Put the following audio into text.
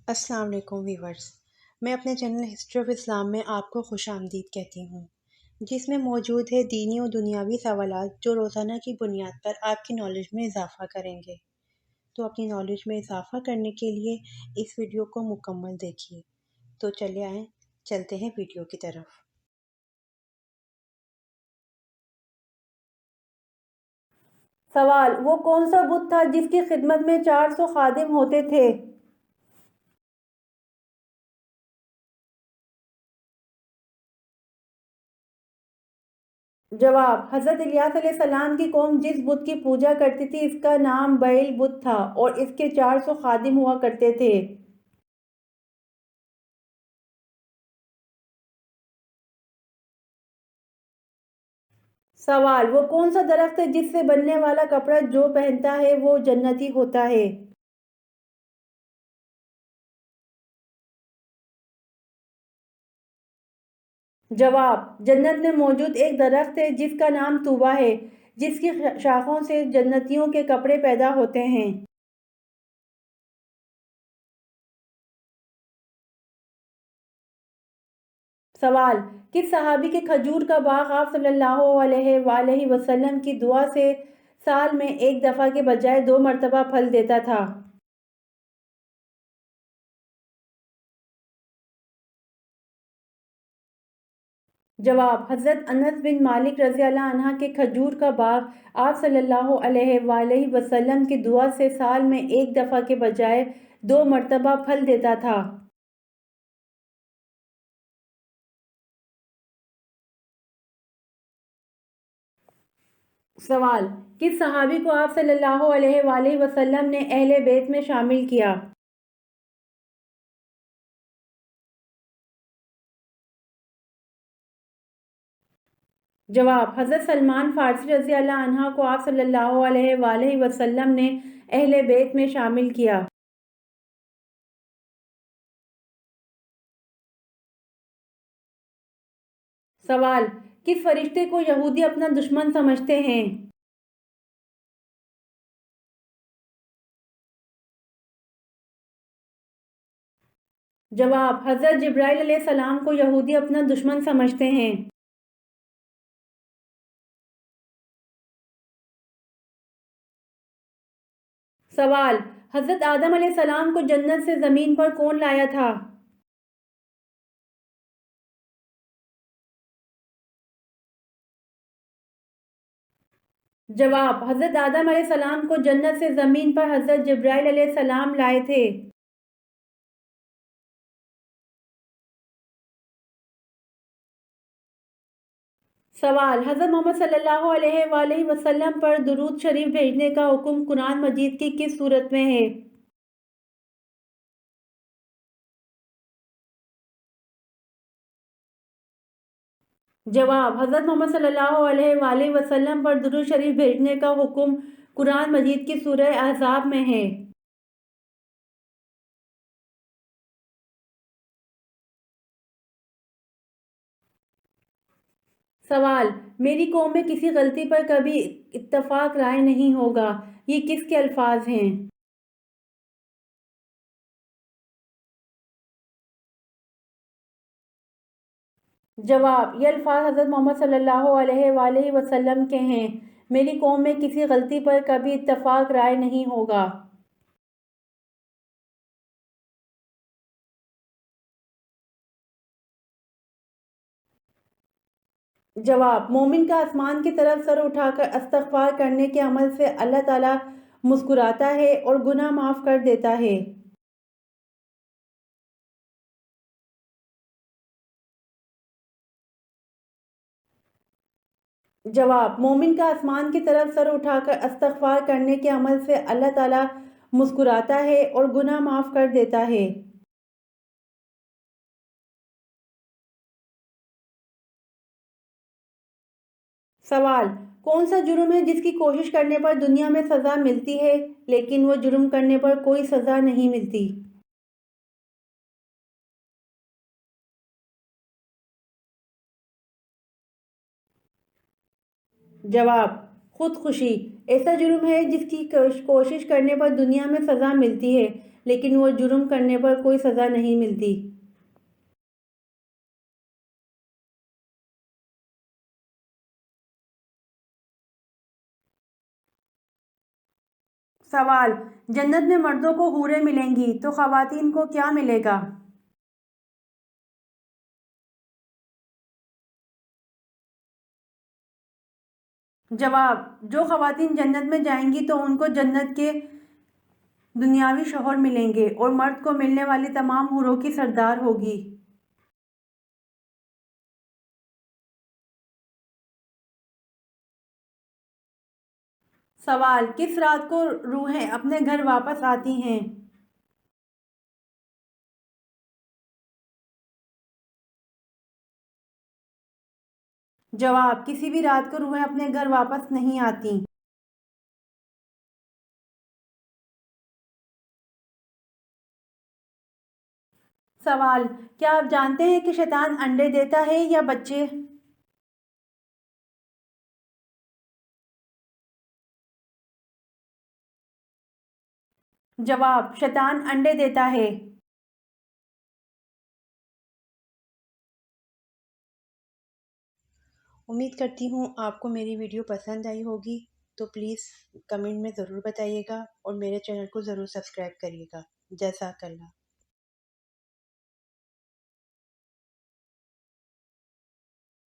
السلام علیکم ویورز، میں اپنے چینل ہسٹری آف اسلام میں آپ کو خوش آمدید کہتی ہوں، جس میں موجود ہے دینی و دنیاوی سوالات جو روزانہ کی بنیاد پر آپ کی نالج میں اضافہ کریں گے۔ تو اپنی نالج میں اضافہ کرنے کے لیے اس ویڈیو کو مکمل دیکھیے۔ تو چلے آئیں، چلتے ہیں ویڈیو کی طرف۔ سوال: وہ کون سا بت تھا جس کی خدمت میں 400 خادم ہوتے تھے؟ جواب: حضرت الیاس علیہ السلام کی قوم جس بت کی پوجا کرتی تھی اس کا نام بیل بت تھا اور اس کے 400 خادم ہوا کرتے تھے۔ سوال: وہ کون سا درخت ہے جس سے بننے والا کپڑا جو پہنتا ہے وہ جنتی ہوتا ہے؟ جواب: جنت میں موجود ایک درخت ہے جس کا نام طوبہ ہے، جس کی شاخوں سے جنتیوں کے کپڑے پیدا ہوتے ہیں۔ سوال: کس صحابی کے کھجور کا باغ آپ صلی اللہ علیہ وآلہ وسلم کی دعا سے سال میں ایک دفعہ کے بجائے 2 مرتبہ پھل دیتا تھا؟ جواب: حضرت انس بن مالک رضی اللہ عنہ کے کھجور کا باغ آپ صلی اللہ علیہ وآلہ وسلم کی دعا سے سال میں ایک دفعہ کے بجائے 2 مرتبہ پھل دیتا تھا۔ سوال: کس صحابی کو آپ صلی اللہ علیہ وآلہ وسلم نے اہل بیت میں شامل کیا؟ جواب: حضرت سلمان فارسی رضی اللہ عنہ کو آپ صلی اللہ علیہ وآلہ وسلم نے اہل بیت میں شامل کیا۔ سوال: کس فرشتے کو یہودی اپنا دشمن سمجھتے ہیں؟ جواب: حضرت جبرائیل علیہ السلام کو یہودی اپنا دشمن سمجھتے ہیں۔ سوال: حضرت آدم علیہ السلام کو جنت سے زمین پر کون لایا تھا؟ جواب: حضرت آدم علیہ السلام کو جنت سے زمین پر حضرت جبرائیل علیہ السلام لائے تھے۔ سوال: حضرت محمد صلی اللہ علیہ وآلہ وسلم پر درود شریف بھیجنے کا حکم قرآن مجید کی کس سورت میں ہے؟ جواب: حضرت محمد صلی اللہ علیہ وآلہ وسلم پر درود شریف بھیجنے کا حکم قرآن مجید کی سورہ احزاب میں ہے۔ سوال: میری قوم میں کسی غلطی پر کبھی اتفاق رائے نہیں ہوگا، یہ کس کے الفاظ ہیں؟ جواب: یہ الفاظ حضرت محمد صلی اللہ علیہ وآلہ وسلم کے ہیں، میری قوم میں کسی غلطی پر کبھی اتفاق رائے نہیں ہوگا۔ جواب: مومن کا آسمان کی طرف سر اٹھا کر استغفار کرنے کے عمل سے اللہ تعالیٰ مسکراتا ہے اور گناہ معاف کر دیتا ہے۔ جواب: مومن کا آسمان کی طرف سر اٹھا کر استغفار کرنے کے عمل سے اللہ تعالیٰ مسکراتا ہے اور گناہ معاف کر دیتا ہے۔ سوال: کون سا جرم ہے جس کی کوشش کرنے پر دنیا میں سزا ملتی ہے لیکن وہ جرم کرنے پر کوئی سزا نہیں ملتی؟ جواب: خودکشی ایسا جرم ہے جس کی کوشش کرنے پر دنیا میں سزا ملتی ہے، لیکن وہ جرم کرنے پر کوئی سزا نہیں ملتی۔ سوال: جنت میں مردوں کو حوریں ملیں گی تو خواتین کو کیا ملے گا؟ جواب: جو خواتین جنت میں جائیں گی تو ان کو جنت کے دنیاوی شوہر ملیں گے اور مرد کو ملنے والی تمام حوروں کی سردار ہوگی۔ سوال: کس رات کو روحیں اپنے گھر واپس آتی ہیں؟ جواب: کسی بھی رات کو روحیں اپنے گھر واپس نہیں آتیں۔ سوال: کیا آپ جانتے ہیں کہ شیطان انڈے دیتا ہے یا بچے؟ جواب: شیطان انڈے دیتا ہے۔ امید کرتی ہوں آپ کو میری ویڈیو پسند آئی ہوگی، تو پلیز کمنٹ میں ضرور بتائیے گا اور میرے چینل کو ضرور سبسکرائب کریے گا۔ جزاک اللہ۔